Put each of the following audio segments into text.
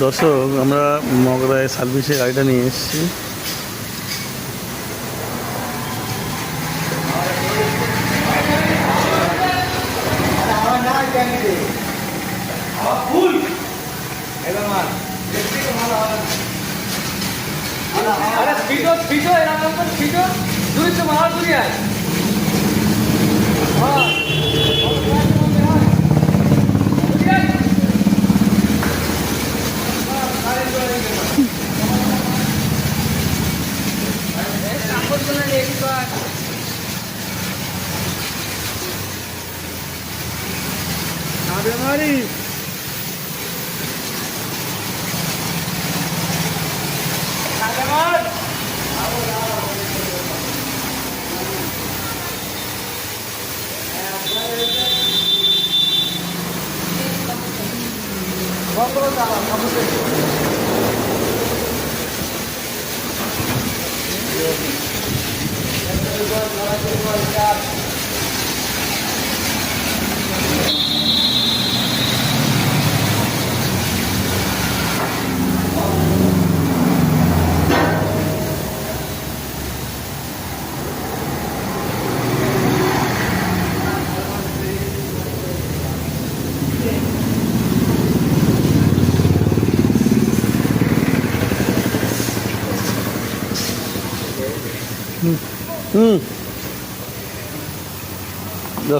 দর্শক, আমরা মগরায় সার্ভিসে গাড়িটা নিয়ে এসেছি।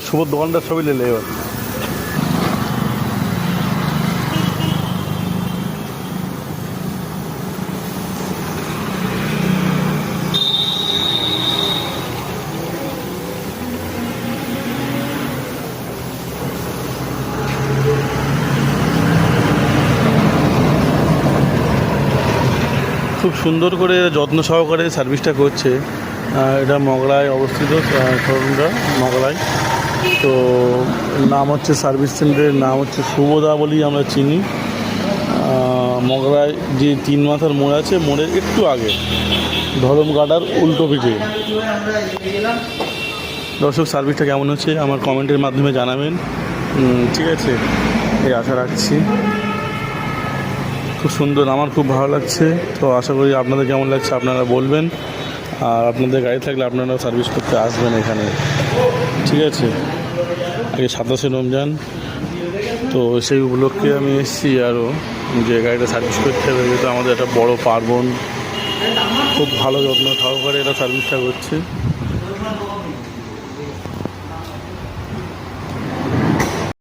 শুভ দোকানটার ছবি নিলে এবার। খুব সুন্দর করে যত্ন সহকারে সার্ভিসটা করছে। এটা মগরায় অবস্থিত, শোরুমটা মগরায়। তো নাম হচ্ছে সার্ভিস সেন্টারের নাম হচ্ছে শুভদা বলেই আমরা চিনি। মগরায় যে 3 মাথার মোড় আছে, মোড়ের একটু আগে ধরমগাডার উল্টো পিঠে। দর্শক, সার্ভিসটা কেমন হচ্ছে আমার কমেন্টের মাধ্যমে জানাবেন, ঠিক আছে? এই আশা রাখছি। খুব সুন্দর, আমার খুব ভালো লাগছে। তো আশা করি আপনাদের কেমন লাগছে আপনারা বলবেন। আর আপনাদের গাড়ি থাকলে আপনারা সার্ভিস করতে আসবেন এখানে, ঠিক আছে? আগে 27শে রমজান, তো সেই উপলক্ষে আমি এসেছি আরও যে গাড়িটা সার্ভিস করতে হবে, যেহেতু আমাদের একটা বড় পার্বণ। খুব ভালো যত্ন সহকারে এটা সার্ভিসটা করছে।